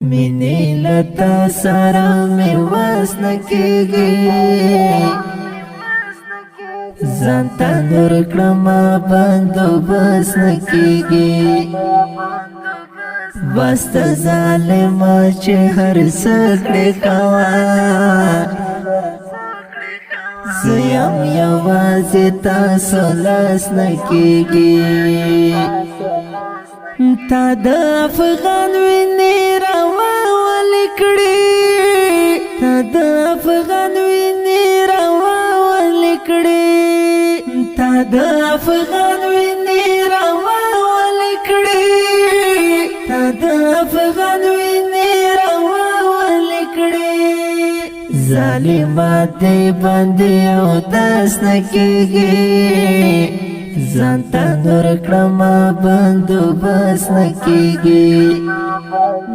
مینې لتا سره مې وس نه کېږي ځان ته نور کړمه بندوبست نه کېږي بس ته ظالمه چې هر څه کړې کوه زه یم یوازې تاسو لاس نه کېږي تا د افغان وینې راواولې کړې تا د افغان وینې راواولې کړې تا د افغان وینې راواولې کړې تا د افغان وینې راواولې کړې ظالمات دې باندې اودس نه کېږي ځان ته نور کړمه بندوبست نه کېږي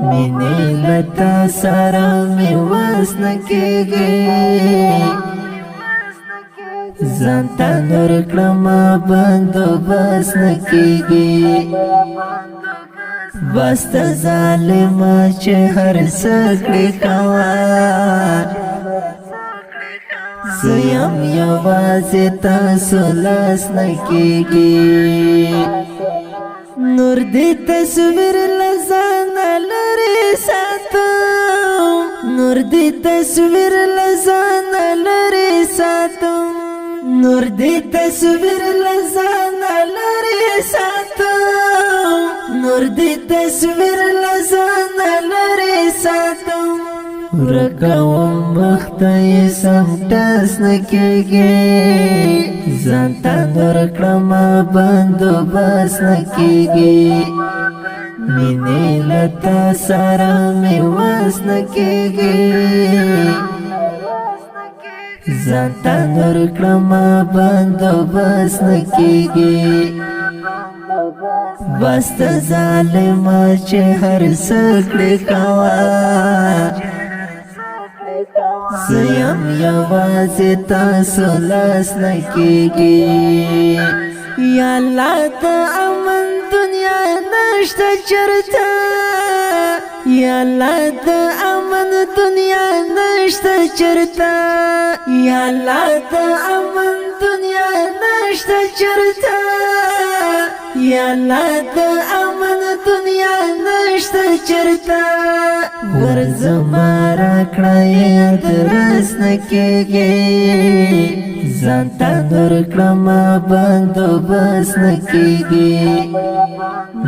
مینې لتا سره مې وس نه کېږي ځان ته نور کړمه بندوبست نه کېږي بس ته ظالمه چې هر څه کړې کوه زه یم یوازې تاسو لاس نه کېږي نور دې تصویر له ځانه لرې ساتم نور دې تصویر له ځانه لرې ساتم نور دې تصویر له ځانه لرې ساتم نور دې تصویر له ځانه لرې ساتم ورکوم مخته یې سم ټس نه کېږي ځان ته نور کړمه بندوبست نه کېږي مینې لتا سره مې وس نه کېږي ځان ته نور کړمه بندوبست نه کېږي بس ته ظالمه چې هر څه کړې کوه زه یم یوازې تاسو لاس نه کېږي یا الله د امن دنیا نشته چېرته یا الله د امن دنیا نشته چېرته یا الله د امن دنیا نشته چېرته یا الله د امن دنیا نشته چېرته ورځما راکړه یې ادرس نه کېږي ځان ته نور کړمه بندوبست نه کېږي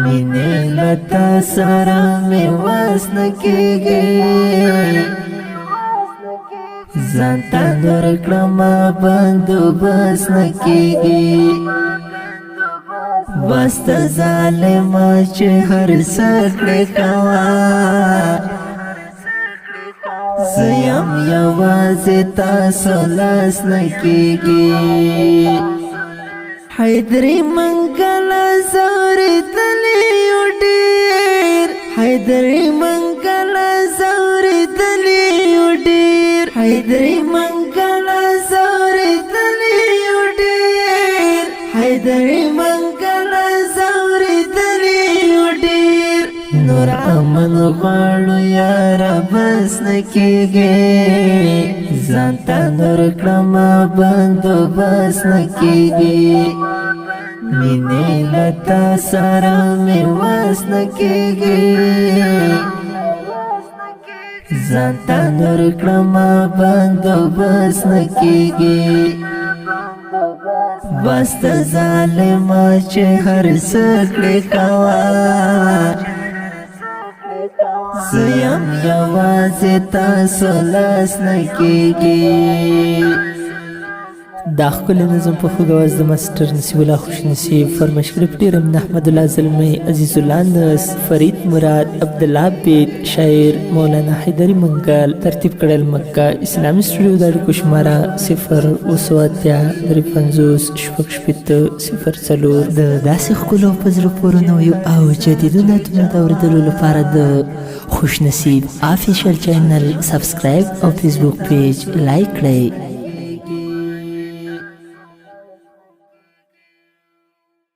مینې لتا سره مې وس نه کېږي ځان ته نور کړمه بندوبست نه کېږي بس ته ظالمه چې هر څه کړې کوه زه یم یوازې تاسو لاس نه کېږي حیدرې منګله ځورېدلې یو ډېر حیدرې منګله ځورېدلې یو ډېر حیدرې منګله ځورېدلې یو ډېر حیدرې منګله ځورېدلې یو ډېر نور امن غواړو یاره بس نه کېږي ځان ته نور کړمه بندوبست نه کېږي مینې لتا سره مې وس نه کېږي ځان ته نور کړمه بندوبست نه کېږي بس ته ظالمه چې هر څه کړې کوه زه یم یوازې تاسو لاس نه کېږي دا ښکلی نظم په خوږ اواز د ماسټر نصیب الله خوشنصیب فرمایش کړی په ډېره مینه احمد الله زلمی عزیز الله نس فرید مراد عبدالله عبید شاعر مولانا حیدري منګل ترتیب کړی مکه اسلامي سټوډیو د اړیکو شماره 0 د داسې ښکلو په زړه پورې نویو او جدیدو نعتونو د اورېدلو لپاره د خوشنصیب افیشل چینل سبسکرایب او فیسبوک پیج لایک کړئ